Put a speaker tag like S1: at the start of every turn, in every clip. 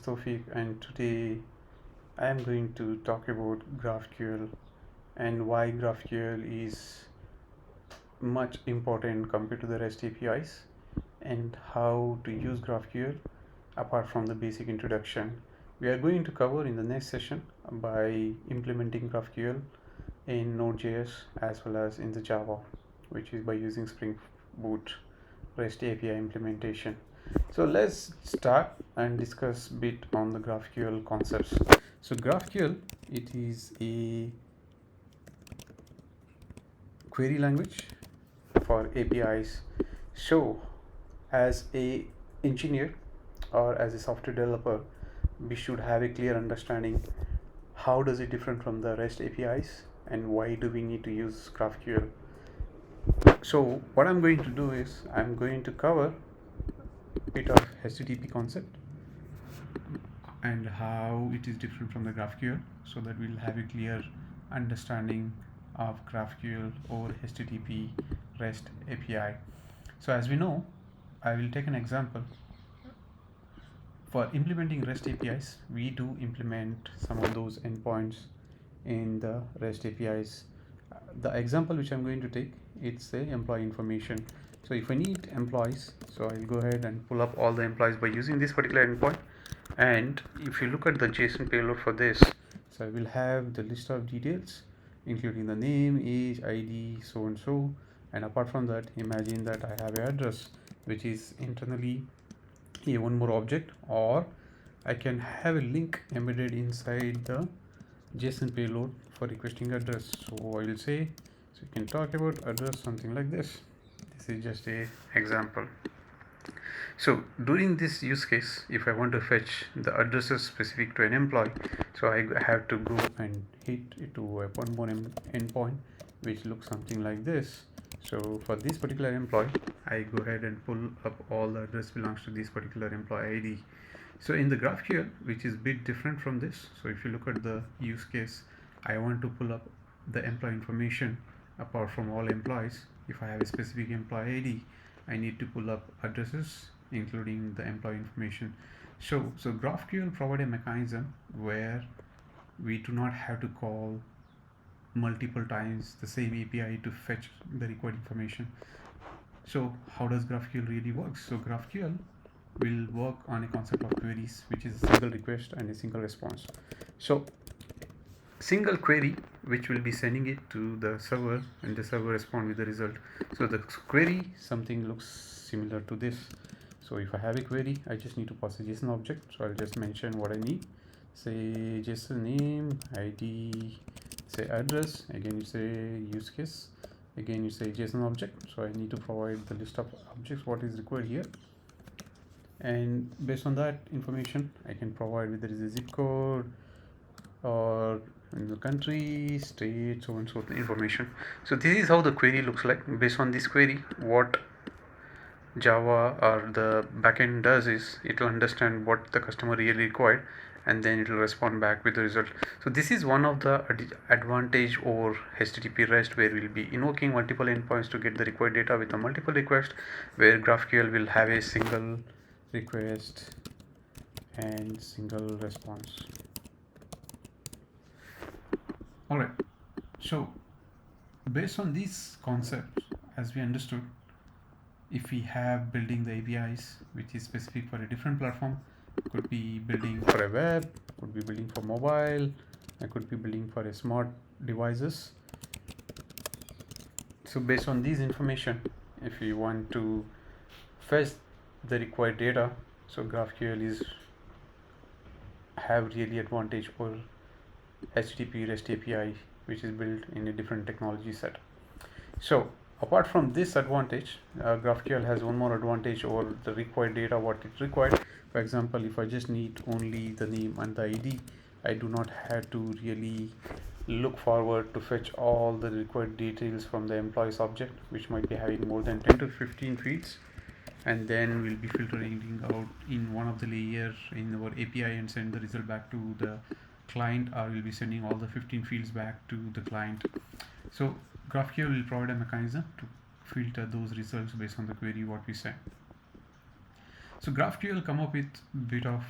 S1: Tofik, and today I am going to talk about GraphQL and why GraphQL is much important compared to the REST APIs and how to use GraphQL apart from the basic introduction. We are going to cover in the next session by implementing GraphQL in Node.js as well as in the Java, which is by using Spring Boot REST API implementation. So let's start and discuss a bit on the GraphQL concepts. So GraphQL, it is a query language for APIs. So as a engineer or as a software developer, we should have a clear understanding how does it different from the REST APIs and why do we need to use GraphQL. So what I'm going to do is I'm going to cover a bit of HTTP concept and how it is different from the GraphQL, so that we'll have a clear understanding of GraphQL over HTTP REST API. So as we know, I will take an example. For implementing REST APIs, we do implement some of those endpoints in the REST APIs. The example which I'm going to take, it's a employee information. So if I need employees, so I'll go ahead and pull up all the employees by using this particular endpoint. And if you look at the JSON payload for this, so I will have the list of details including the name, age, ID, so and so. And apart from that, imagine that I have an address which is internally a one more object, or I can have a link embedded inside the JSON payload for requesting address. So I will say, so you can talk about address something like this. This is just a example. So during this use case, if I want to fetch the addresses specific to an employee, so I have to go and hit it to a one more endpoint which looks something like this. So for this particular employee, I go ahead and pull up all the address belongs to this particular employee ID. So in the GraphQL, which is a bit different from this, so if you look at the use case, I want to pull up the employee information apart from all employees. If I have a specific employee ID, I need to pull up addresses including the employee information. So GraphQL provide a mechanism where we do not have to call multiple times the same API to fetch the required information. So how does GraphQL really work? So GraphQL will work on a concept of queries, which is a single request and a single response. So single query which will be sending it to the server, and the server respond with the result. So the query something looks similar to this. So if I have a query, I just need to pass a JSON object. So I'll just mention what I need, say JSON name, ID, say address, again you say use case, again you say JSON object. So I need to provide the list of objects what is required here, and based on that information I can provide whether it is a zip code or in the country, state, so and so information. So this is how the query looks like. Based on this query, what Java or the backend does is it will understand what the customer really required, and then it will respond back with the result. So this is one of the advantage over HTTP REST, where we'll be invoking multiple endpoints to get the required data with a multiple request, where GraphQL will have a single request and single response. Alright, so based on these concepts, as we understood, if we have building the APIs which is specific for a different platform, could be building for a web, could be building for mobile, and could be building for a smart devices. So based on these information, if you want to fetch the required data, so GraphQL is have really advantage over HTTP REST API, which is built in a different technology set. So apart from this advantage, GraphQL has one more advantage over the required data what it required. For example, if I just need only the name and the ID, I do not have to really look forward to fetch all the required details from the employees object, which might be having more than 10 to 15 fields, and then we'll be filtering out in one of the layers in our API and send the result back to the client, or we'll be sending all the 15 fields back to the client. So GraphQL will provide a mechanism to filter those results based on the query what we send. So GraphQL come up with a bit of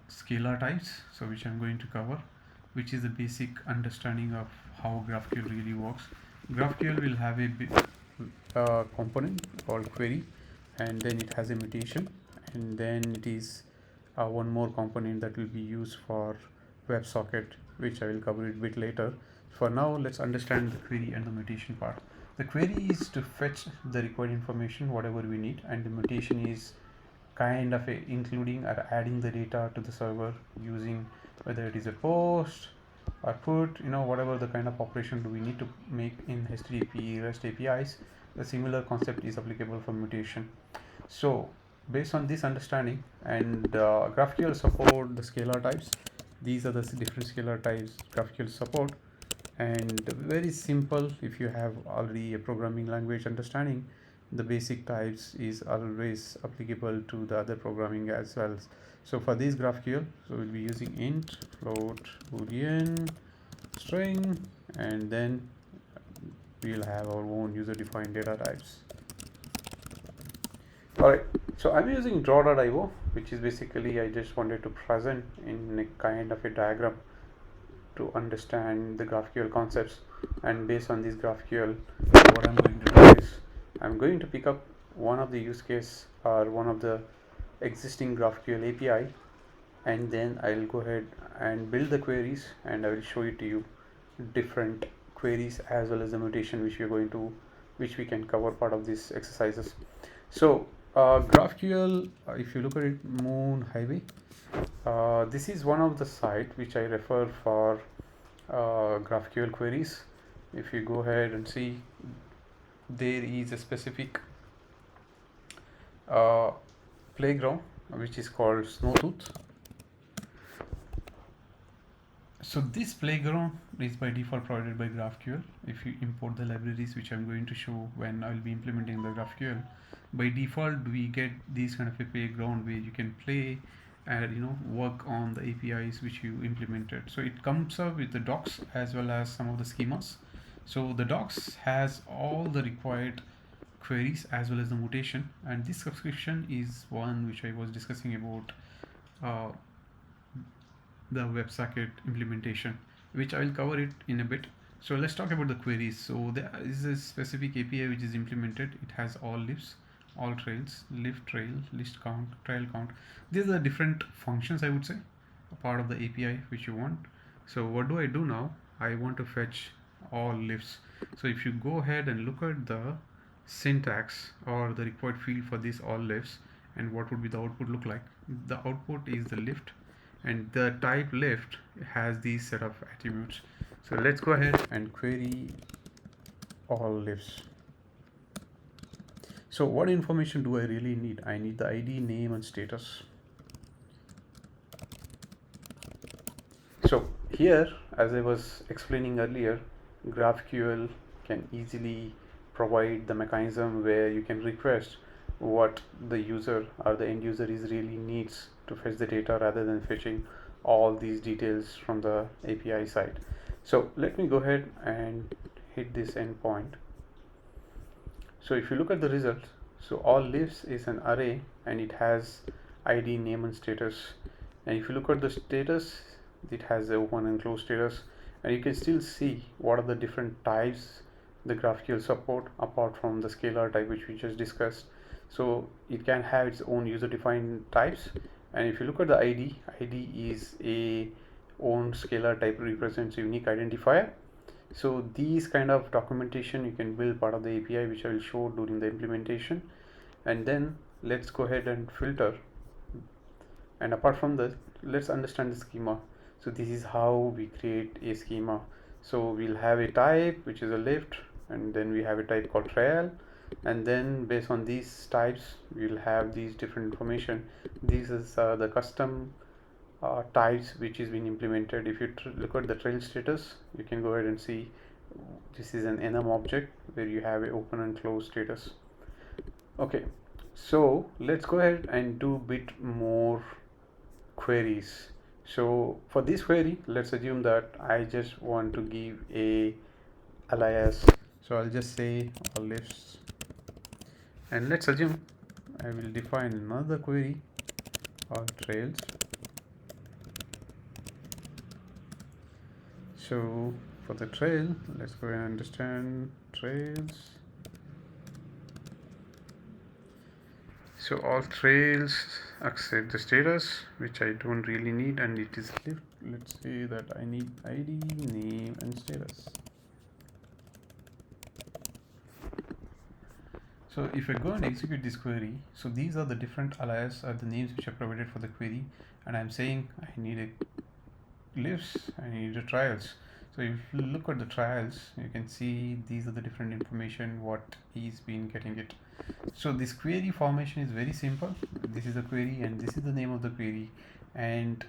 S1: scalar types, so which I'm going to cover, which is the basic understanding of how GraphQL really works. GraphQL will have a component called query, and then it has a mutation, and then it is one more component that will be used for WebSocket, which I will cover it a bit later. For now, let's understand the query and the mutation part. The query is to fetch the required information, whatever we need, and the mutation is kind of including or adding the data to the server using whether it is a post or put, whatever the kind of operation do we need to make in HTTP REST APIs. The similar concept is applicable for mutation. So based on this understanding, and GraphQL support the scalar types. These are the different scalar types GraphQL support, and very simple. If you have already a programming language understanding, the basic types is always applicable to the other programming as well. So for this GraphQL, so we'll be using int, float, boolean, string, and then we'll have our own user defined data types. Alright, so I'm using draw.io, which is basically I just wanted to present in a kind of a diagram to understand the GraphQL concepts. And based on this GraphQL, what I'm going to do is I'm going to pick up one of the use case or one of the existing GraphQL API, and then I'll go ahead and build the queries, and I will show it to you different queries as well as the mutation which we can cover part of these exercises. So GraphQL, if you look at it, Moon Highway, this is one of the site which I refer for GraphQL queries. If you go ahead and see, there is a specific playground which is called Snowtooth. So this playground is by default provided by GraphQL. If you import the libraries, which I'm going to show when I'll be implementing the GraphQL, by default we get these kind of a playground where you can play and work on the APIs which you implemented. So it comes up with the docs as well as some of the schemas. So the docs has all the required queries as well as the mutation, and this subscription is one which I was discussing about the WebSocket implementation, which I will cover it in a bit. So let's talk about the queries. So there is a specific API which is implemented. It has all lists, all trails, lift trail, list count, trail count. These are different functions, I would say, a part of the API which you want. So what do I do now? I want to fetch all lifts. So if you go ahead and look at the syntax or the required field for these all lifts, and what would be the output look like? The output is the lift, and the type lift has these set of attributes. So let's go ahead and query all lifts. So what information do I really need? I need the ID, name, and status. So here, as I was explaining earlier, GraphQL can easily provide the mechanism where you can request what the user or the end user is really needs to fetch the data rather than fetching all these details from the API side. So let me go ahead and hit this endpoint. So if you look at the result, so all lists is an array and it has ID, name, and status. And if you look at the status, it has a open and closed status, and you can still see what are the different types the GraphQL support apart from the scalar type which we just discussed. So it can have its own user defined types, and if you look at the ID is a own scalar type, represents a unique identifier. So these kind of documentation you can build part of the API, which I will show during the implementation. And then let's go ahead and filter, and apart from that, let's understand the schema. So this is how we create a schema. So we'll have a type which is a lift, and then we have a type called trail, and then based on these types we'll have these different information. This is the custom types which is being implemented. If you look at the trail status, you can go ahead and see this is an enum object where you have a open and closed status. Okay, so let's go ahead and do a bit more queries. So for this query, let's assume that I just want to give a alias. So I'll just say all lifts, and let's assume I will define another query called trails. So for the trail, let's go and understand trails. So all trails accept the status, which I don't really need, and it is lift. Let's say that I need ID, name, and status. So if I go and execute this query, so these are the different alias or the names which are provided for the query, and I'm saying I need a lifts, I need a trials. So if you look at the trials, you can see these are the different information what he's been getting it. So this query formation is very simple. This is the query and this is the name of the query, and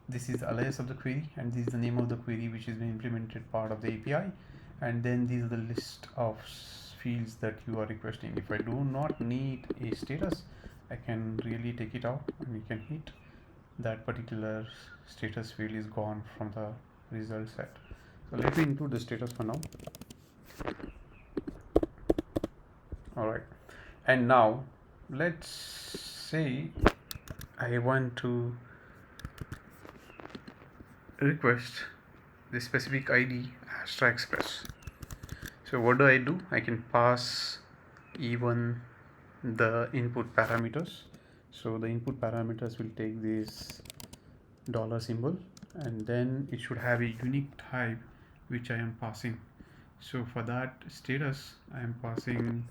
S1: this is the alias of the query, and this is the name of the query which is been implemented part of the API, and then these are the list of fields that you are requesting. If I do not need a status, I can really take it out, and you can hit that particular status field is gone from the result set. So let me include the status for now. All right, and now let's say I want to request the specific ID Astra Express. So what do? I can pass even the input parameters. So the input parameters will take this dollar symbol, and then it should have a unique type which I am passing. So for that status, I am passing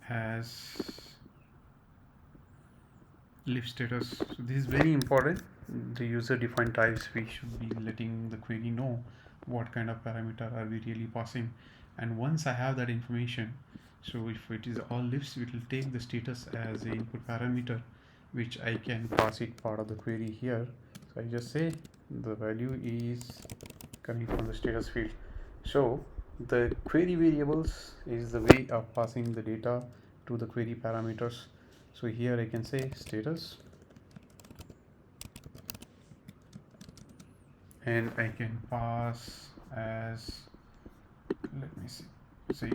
S1: as lift status. So this is very important. The user defined types, we should be letting the query know what kind of parameter are we really passing. And once I have that information, so if it is all lifts, it will take the status as a input parameter, which I can pass it part of the query here. So I just say the value is coming from the status field. So the query variables is the way of passing the data to the query parameters. So here I can say status, and I can pass as, let me see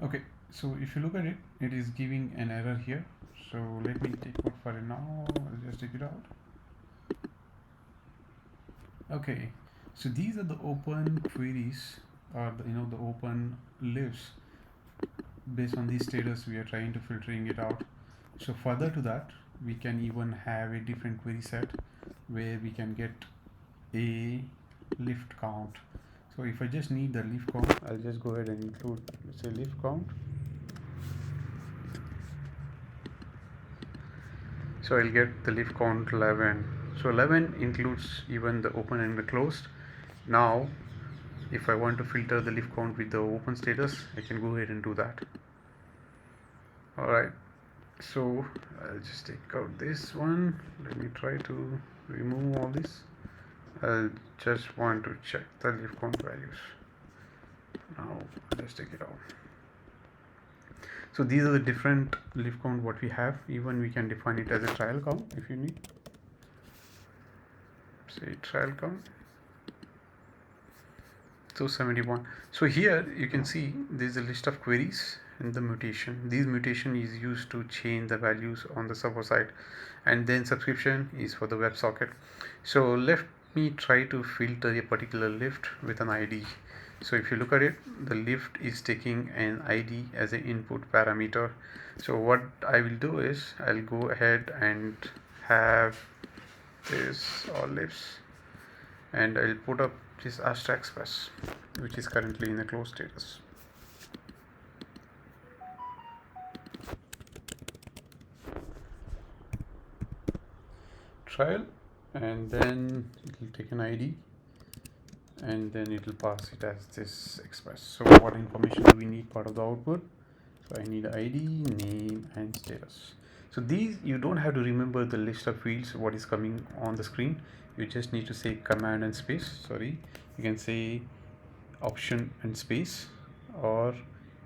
S1: okay. So if you look at it, it is giving an error here. So let me take out for it now. I'll just take it out. Okay, so these are the open queries, or the open lives. Based on this status, we are trying to filtering it out. So further to that, we can even have a different query set where we can get a lift count. So if I just need the lift count, I'll just go ahead and include, let's say, lift count. So I'll get the lift count 11. So 11 includes even the open and the closed. Now if I want to filter the lift count with the open status, I can go ahead and do that. Alright, so I'll just take out this one. Let me try to remove all this. I'll just want to check the lift count values. Now let's take it out. So these are the different lift count what we have. Even we can define it as a trial count if you need. Say trial count. So 71. So here you can see there is a list of queries and the mutation. This mutation is used to change the values on the server side, and then subscription is for the WebSocket. So let me try to filter a particular lift with an ID. So if you look at it, the lift is taking an ID as an input parameter. So what I will do is I'll go ahead and have this all lifts, and I'll put up this Astra Express, which is currently in a closed status. Trial, and then it will take an ID, and then it will pass it as this express. So what information do we need part of the output? So I need ID, name, and status. So these, you don't have to remember the list of fields what is coming on the screen. You just need to say command and space. Sorry, you can say option and space, or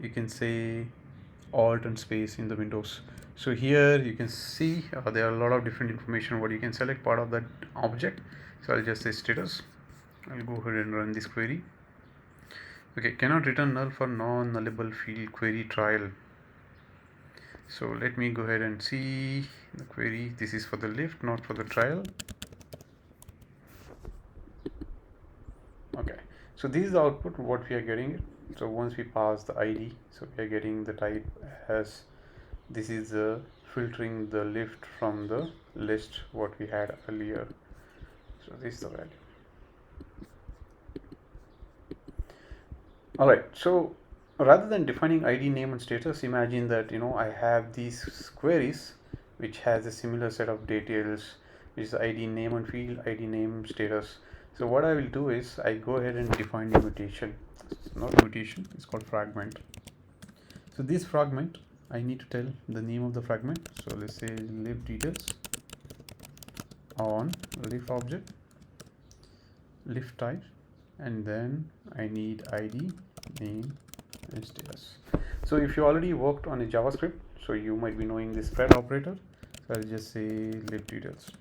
S1: you can say alt and space in the windows. So here you can see there are a lot of different information what you can select part of that object. So I'll just say status. I'll go ahead and run this query. Okay, cannot return null for non-nullable field query trial. So let me go ahead and see the query. This is for the lift, not for the trial. Okay, so this is the output what we are getting. So once we pass the ID, so we are getting the type as this is filtering the lift from the list what we had earlier. So this is the value. All right, so rather than defining ID, name and status, imagine that I have these queries which has a similar set of details, which is ID, name and field, ID, name, status. So what I will do is I go ahead and define a mutation. It's not mutation, it's called fragment. So this fragment, I need to tell the name of the fragment. So let's say lift details on lift object, lift type, and then I need ID, name and status. So if you already worked on a JavaScript, so you might be knowing the spread operator. So I'll just say lift details.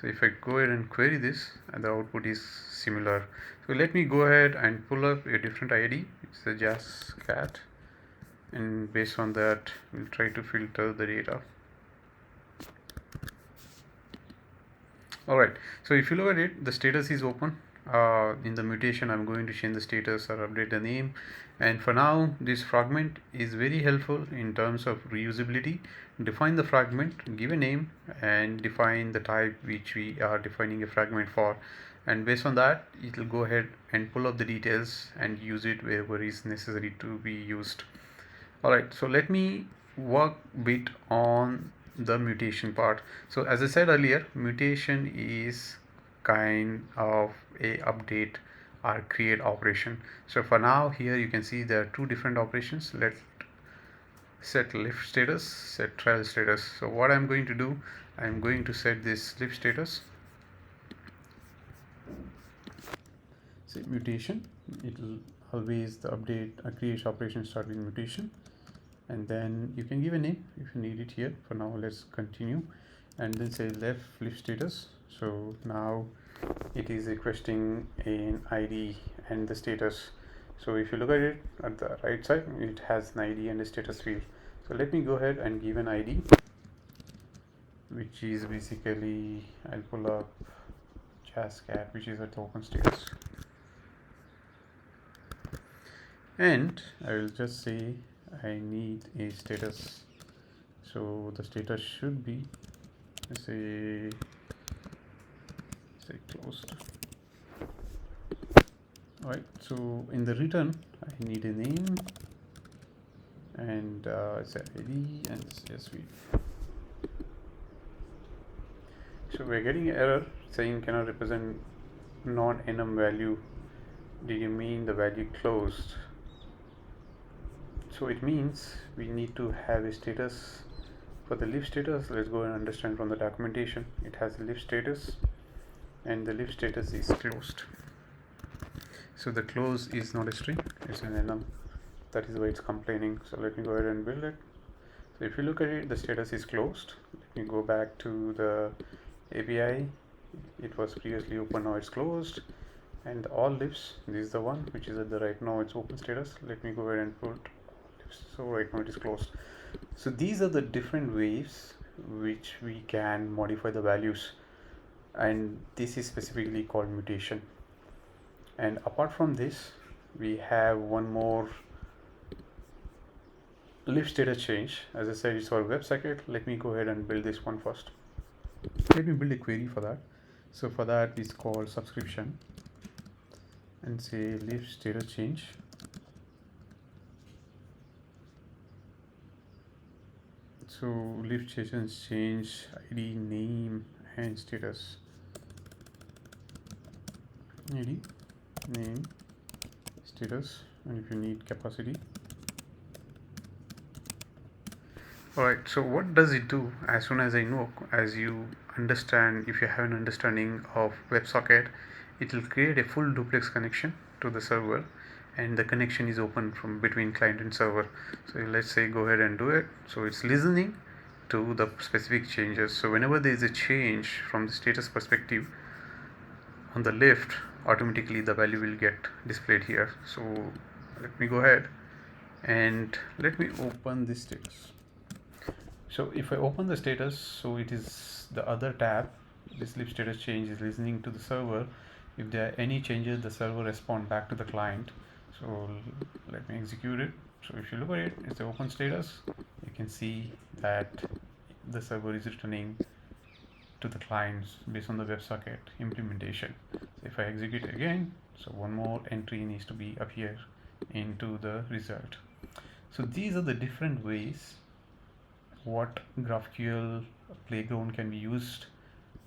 S1: So if I go ahead and query this, and the output is similar. So let me go ahead and pull up a different ID. It's a JazzCat, and based on that we'll try to filter the data. Alright, so if you look at it, the status is open. In the mutation I'm going to change the status or update the name, and for now this fragment is very helpful in terms of reusability. Define the fragment, give a name, and define the type which we are defining a fragment for, and based on that it will go ahead and pull up the details and use it wherever is necessary to be used. Alright, so let me work a bit on the mutation part. So as I said earlier, mutation is kind of a update or create operation. So for now here you can see there are two different operations. Let's set lift status, set trial status. So what I'm going to do, I'm going to set this lift status. Say mutation, it will always the update create operation start with mutation, and then you can give a name if you need it here. For now let's continue, and then say lift status. So now it is requesting an ID and the status. So if you look at it at the right side, it has an ID and a status field. So let me go ahead and give an ID, which is basically, I'll pull up JazzCat, which is a token status, and I will just say I need a status. So the status should be say closed. Alright, so in the return I need a name and say ID and CSV. So we're getting an error saying cannot represent non-enum value. Did you mean the value closed? So it means we need to have a status for the lift status. Let's go and understand from the documentation. It has a lift status and the lift status is closed. So the close is not a string, it's an enum. That is why it's complaining. So let me go ahead and build it. So if you look at it, the status is closed. Let me go back to the API. It was previously open, now it's closed. And all lifts, this is the one which is at the right now it's open status. Let me go ahead and put lifts. So right now it is closed. So these are the different ways which we can modify the values, and this is specifically called mutation. And apart from this, we have one more lift status change. As I said, it's for WebSocket. Let me go ahead and build this one first. Let me build a query for that. So for that, it's called subscription, and say lift status change. So lift status change ID, name and status. ID, name, status, and if you need capacity. Alright, so what does it do? As soon as I know, as you understand, if you have an understanding of WebSocket, it will create a full duplex connection to the server, and the connection is open from between client and server. So let's say go ahead and do it. So it's listening to the specific changes. So whenever there is a change from the status perspective on the lift, automatically the value will get displayed here. So let me go ahead and let me open this status. So if I open the status, so it is the other tab. The sleep status change is listening to the server. If there are any changes, the server respond back to the client. So let me execute it. So if you look at it, it's the open status. You can see that the server is returning to the clients based on the WebSocket implementation. So if I execute again, so one more entry needs to be appear into the result. So these are the different ways what GraphQL playground can be used,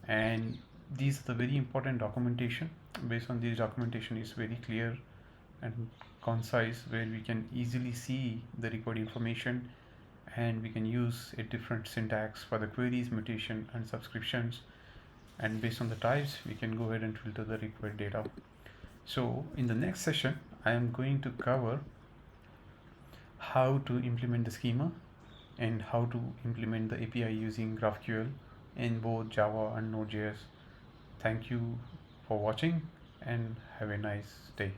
S1: and these are the very important documentation. Based on this documentation is very clear and concise, where we can easily see the required information, and we can use a different syntax for the queries, mutation and subscriptions, and based on the types we can go ahead and filter the required data. So in the next session I am going to cover how to implement the schema and how to implement the API using GraphQL in both Java and Node.js. Thank you for watching and have a nice day.